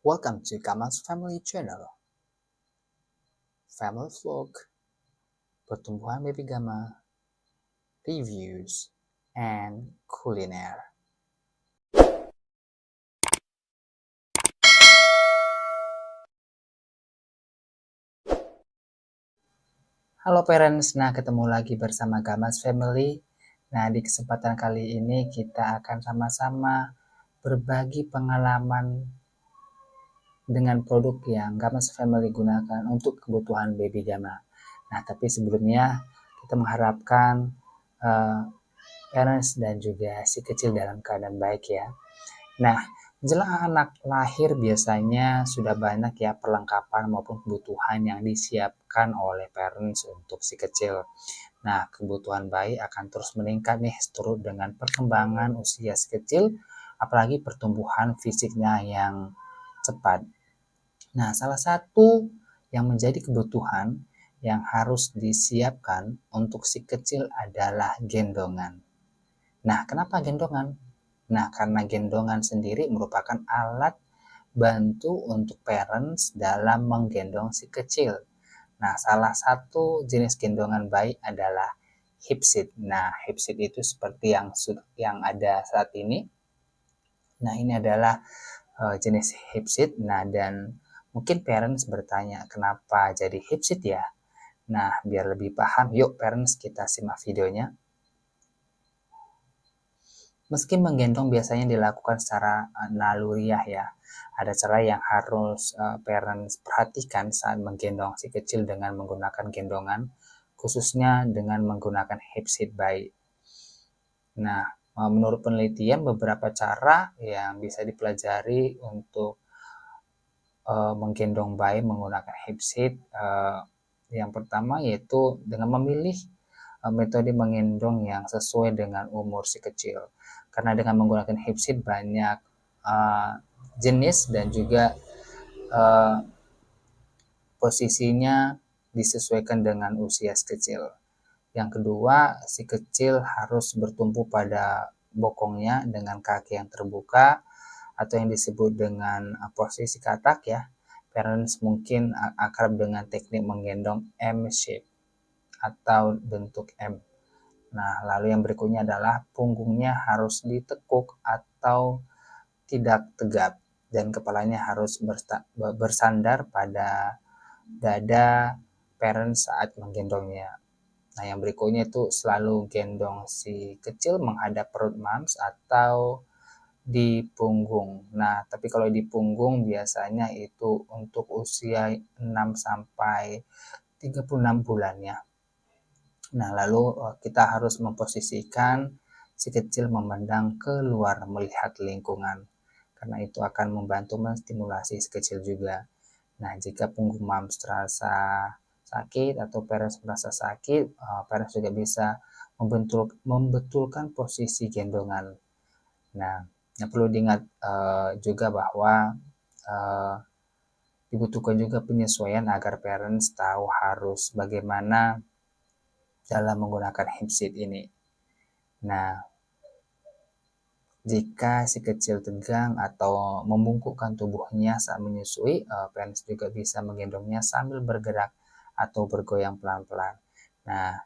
Welcome to Gamas Family Channel. Family Vlog, pertumbuhan baby Gama, reviews, and kuliner. Halo parents, nah ketemu lagi bersama Gamas Family. Nah di kesempatan kali ini kita akan sama-sama berbagi pengalaman dengan produk yang Gamas Family gunakan untuk kebutuhan baby Gama. Nah tapi sebelumnya kita mengharapkan parents dan juga si kecil dalam keadaan baik ya. Nah, menjelang anak lahir biasanya sudah banyak ya perlengkapan maupun kebutuhan yang disiapkan oleh parents untuk si kecil. Nah, kebutuhan bayi akan terus meningkat nih seturut dengan perkembangan usia si kecil, apalagi pertumbuhan fisiknya yang cepat. Nah, salah satu yang menjadi kebutuhan yang harus disiapkan untuk si kecil adalah gendongan. Nah, kenapa gendongan? Nah, karena gendongan sendiri merupakan alat bantu untuk parents dalam menggendong si kecil. Nah, salah satu jenis gendongan bayi adalah hip seat. Nah, hip seat itu seperti yang ada saat ini. Nah, ini adalah jenis hip seat. Nah, dan mungkin parents bertanya, kenapa jadi hip seat ya? Nah, biar lebih paham, yuk parents kita simak videonya. Meski menggendong biasanya dilakukan secara naluriah ya, ada cara yang harus parents perhatikan saat menggendong si kecil dengan menggunakan gendongan, khususnya dengan menggunakan hip seat bayi. Nah, menurut penelitian beberapa cara yang bisa dipelajari untuk menggendong bayi menggunakan hip seat. Yang pertama yaitu dengan memilih metode menggendong yang sesuai dengan umur si kecil. Karena dengan menggunakan hip seat banyak jenis dan juga posisinya disesuaikan dengan usia si kecil. Yang kedua, si kecil harus bertumpu pada bokongnya dengan kaki yang terbuka atau yang disebut dengan posisi katak ya. Parents mungkin akrab dengan teknik menggendong M shape atau bentuk M. Nah, lalu yang berikutnya adalah punggungnya harus ditekuk atau tidak tegap dan kepalanya harus bersandar pada dada parents saat menggendongnya. Nah, yang berikutnya itu selalu gendong si kecil menghadap perut moms atau di punggung. Nah, tapi kalau di punggung biasanya itu untuk usia 6 sampai 36 bulan ya. Nah, lalu kita harus memposisikan si kecil memandang keluar melihat lingkungan. Karena itu akan membantu menstimulasi si kecil juga. Nah, jika punggung moms terasa sakit atau parents merasa sakit, parents juga bisa membetulkan posisi gendongan. Nah, yang perlu diingat juga bahwa dibutuhkan juga penyesuaian agar parents tahu harus bagaimana dalam menggunakan hip seat ini. Nah, jika si kecil tegang atau membungkukkan tubuhnya saat menyusui, parents juga bisa menggendongnya sambil bergerak atau bergoyang pelan-pelan. Nah,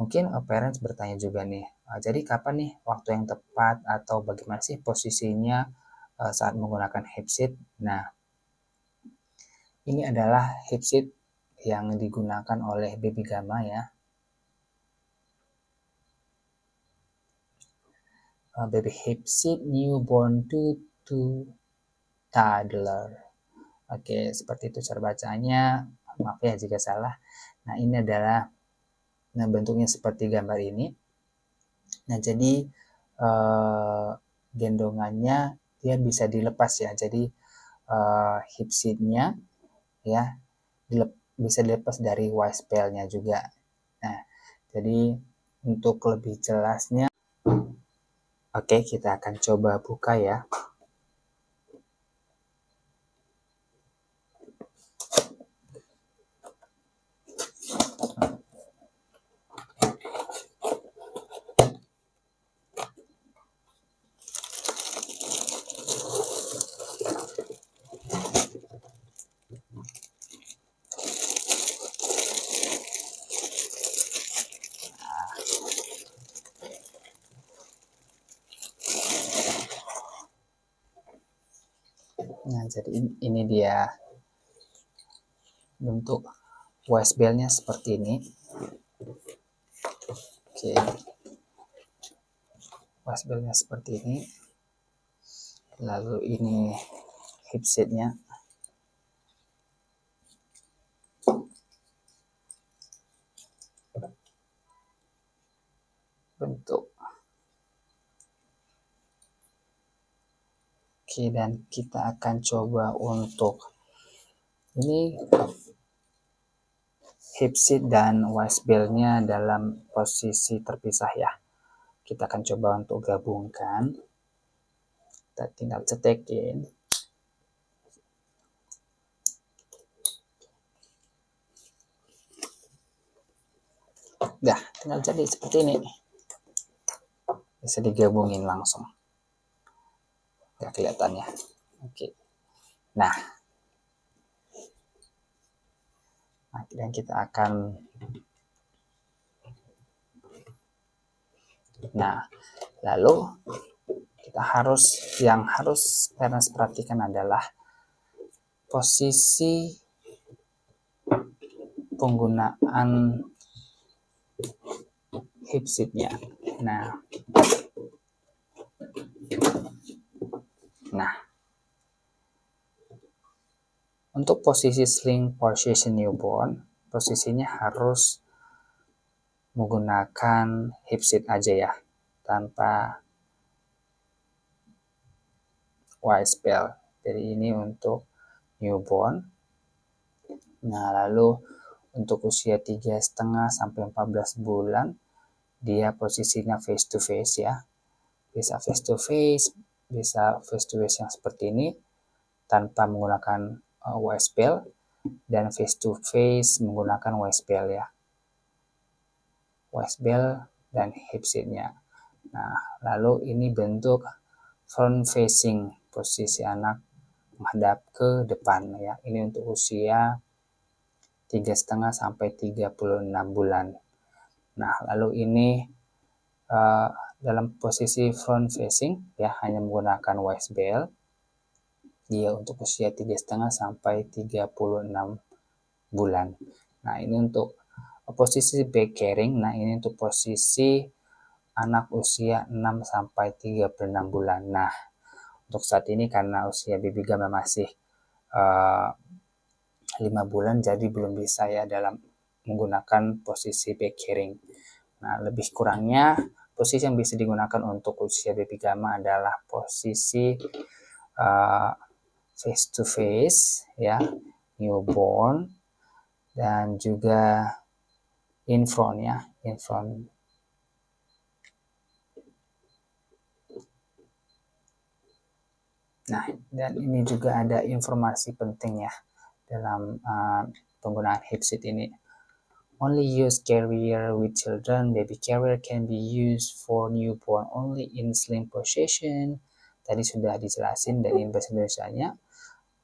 mungkin parents bertanya juga nih, jadi kapan nih waktu yang tepat atau bagaimana sih posisinya saat menggunakan hip seat? Nah, ini adalah hip seat yang digunakan oleh baby Gama ya. Baby hip seat newborn to toddler. Oke, seperti itu cara bacanya. Maaf ya jika salah. Nah, ini adalah bentuknya seperti gambar ini. Nah, jadi gendongannya dia bisa dilepas ya. Jadi hip seat-nya ya bisa dilepas dari waist-belt-nya juga. Nah, jadi untuk lebih jelasnya, oke, kita akan coba buka ya. Nah, jadi ini dia bentuk wasbelnya seperti ini. Oke, wasbelnya seperti ini. Lalu ini hipseatnya. Bentuk. Oke, dan kita akan coba untuk ini hipseat dan wasbelnya dalam posisi terpisah ya. Kita akan coba untuk gabungkan. Kita tinggal cetekin. Dah, tinggal jadi seperti ini. Bisa digabungin langsung. Nggak kelihatan ya. Oke. Nah, dan kita akan lalu kita yang harus parents perhatikan adalah posisi penggunaan hipseatnya. Nah, untuk posisi sling position newborn, posisinya harus menggunakan hipseat aja ya, tanpa wasbel. Jadi ini untuk newborn. Nah, lalu untuk usia 3,5 sampai 14 bulan, dia posisinya face to face ya. Bisa face to face yang seperti ini tanpa menggunakan wasbel, dan face to face menggunakan wasbel ya. Wasbel dan hipseatnya. Nah, lalu ini bentuk front facing, posisi anak menghadap ke depan ya. Ini untuk usia 3,5 sampai 36 bulan. Nah, lalu ini dalam posisi front facing ya, hanya menggunakan wasbel. Dia untuk usia 3,5 sampai 36 bulan. Nah, ini untuk posisi back carrying. Nah, ini untuk posisi anak usia 6 sampai 36 bulan. Nah, untuk saat ini karena usia baby gamma masih 5 bulan, jadi belum bisa ya dalam menggunakan posisi back carrying. Nah, lebih kurangnya posisi yang bisa digunakan untuk usia baby gamma adalah posisi face to face ya, newborn, dan juga in front ya, in front. Nah, dan ini juga ada informasi penting ya dalam penggunaan hipseat ini. Only use carrier with children. Baby carrier can be used for newborn only in sling position. Tadi sudah dijelasin dari bahasa Indonesianya.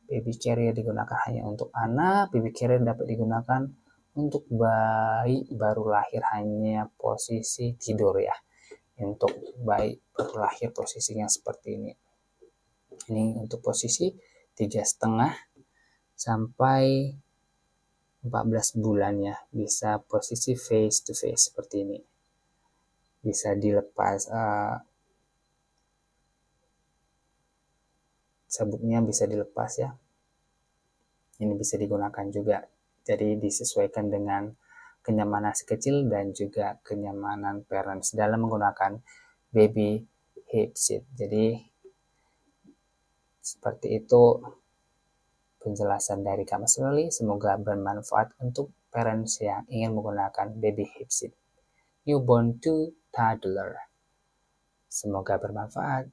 Baby carrier digunakan hanya untuk anak. Baby carrier dapat digunakan untuk bayi baru lahir hanya posisi tidur ya. Untuk bayi baru lahir posisinya seperti ini. Ini untuk posisi 3,5 sampai 14 bulan ya, bisa posisi face to face seperti ini. Bisa dilepas sabuknya, bisa dilepas ya. Ini bisa digunakan juga. Jadi disesuaikan dengan kenyamanan si kecil dan juga kenyamanan parents dalam menggunakan baby hipseat. Jadi seperti itu penjelasan dari Kak Mas Loli. Semoga bermanfaat untuk parents yang ingin menggunakan baby hipseat newborn to toddler. Semoga bermanfaat.